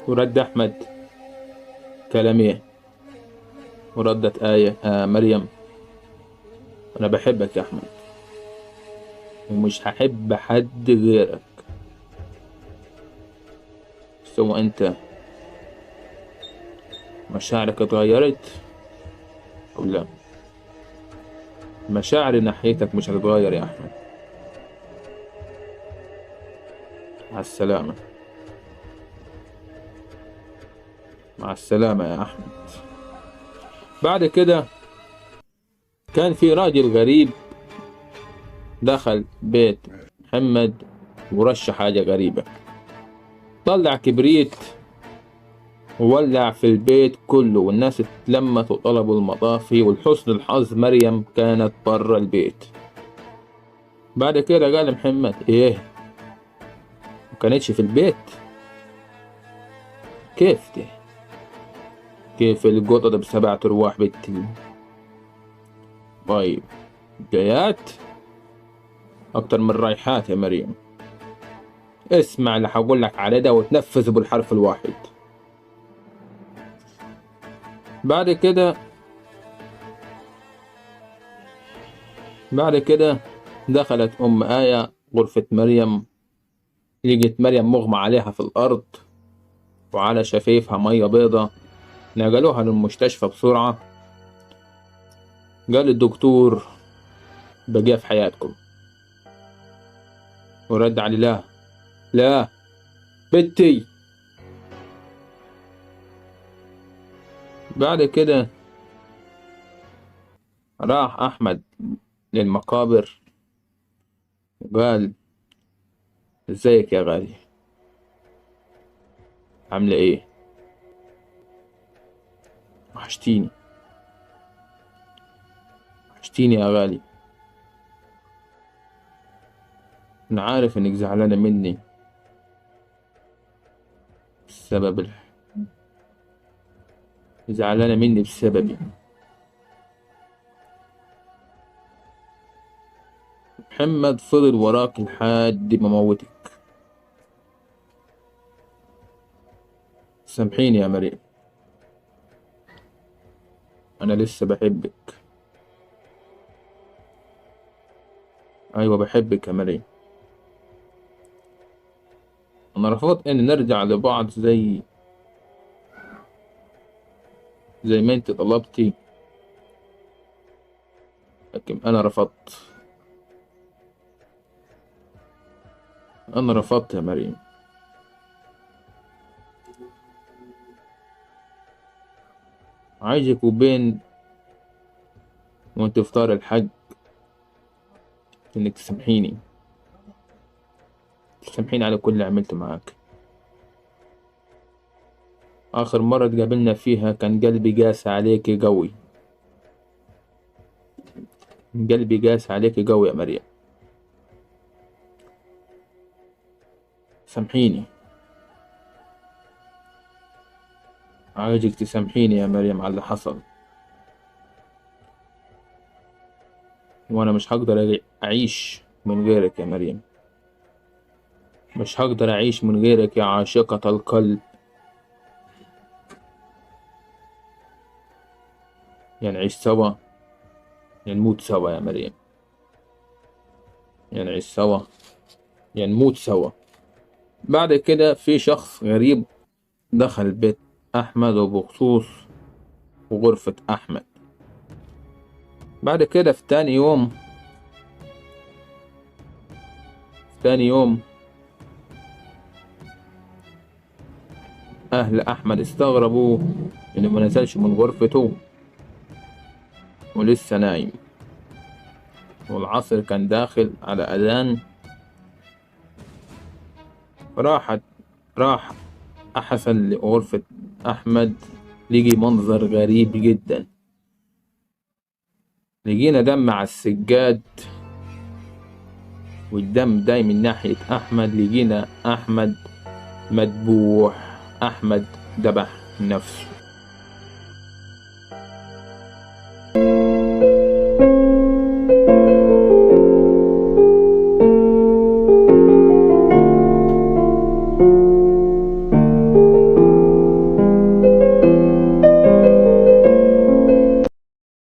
ورد أحمد كلام إيه؟ وردت مريم: أنا بحبك يا أحمد، ومش هحب حد غيرك. سوى أنت مشاعرك اتغيرت أو لا؟ مشاعري ناحيتك مش هتتغير يا أحمد. مع السلامة. مع السلامة يا أحمد. بعد كده كان في راجل غريب دخل بيت محمد ورش حاجة غريبة، طلع كبريت وولع في البيت كله، والناس اتلمت وطلبوا المطافي، ولحسن الحظ مريم كانت برا البيت. بعد كده قال محمد: ايه، مكانتش في البيت؟ كيف ده؟ كيف القطط ب7 أرواح بنتي؟ طيب، جايات أكتر من رايحات يا مريم. اسمع اللي هقول لك عليه ده وتنفذ بالحرف الواحد. بعد كده بعد كده دخلت أم آية غرفة مريم، لقيت مريم مغمى عليها في الأرض وعلى شفايفها مية بيضة. نقلوها للمستشفى بسرعة. قال الدكتور: بقية في حياتكم. ورد علي: لا لا، بنتي. بعد كده راح أحمد للمقابر وقال: ازيك يا غالي، عاملة ايه؟ وحشتيني، وحشتيني يا غالي. أنا عارف إنك زعلانة مني بسبب زعلانة مني بسببي. محمد فضل وراك لحد ما موتك. سامحيني يا مريم، أنا لسه بحبك. أيوة بحبك يا مريم. أنا رفضت إن نرجع لبعض زي ما أنت طلبتي، لكن أنا رفضت. أنا رفضت يا مريم. عايزك وبين وأنت إفطار الحج إنك تسامحيني على كل اللي عملته معاك. آخر مرة اتقابلنا فيها كان قلبي قاسي عليكي قوي. قلبي قاسي عليكي قوي يا مريم. سامحيني. عايزك تسامحيني يا مريم على اللي حصل، وأنا مش هقدر أعيش من غيرك يا مريم. مش هقدر أعيش من غيرك يا عاشقة القلب. يا نعيش سوا يا نموت سوا يا مريم. يا نعيش سوا يا نموت سوا. بعد كده في شخص غريب دخل بيت أحمد وبخصوص وغرفة أحمد. بعد كده في تاني يوم أهل أحمد استغربوا إنه ما نزلش من غرفته ولسه نايم، والعصر كان داخل على أذان. راح أحسن لغرفة أحمد، لقي منظر غريب جدا. لقينا دم على السجاد، والدم داي من ناحية أحمد. لقينا أحمد مدبوح. أحمد ذبح نفسه.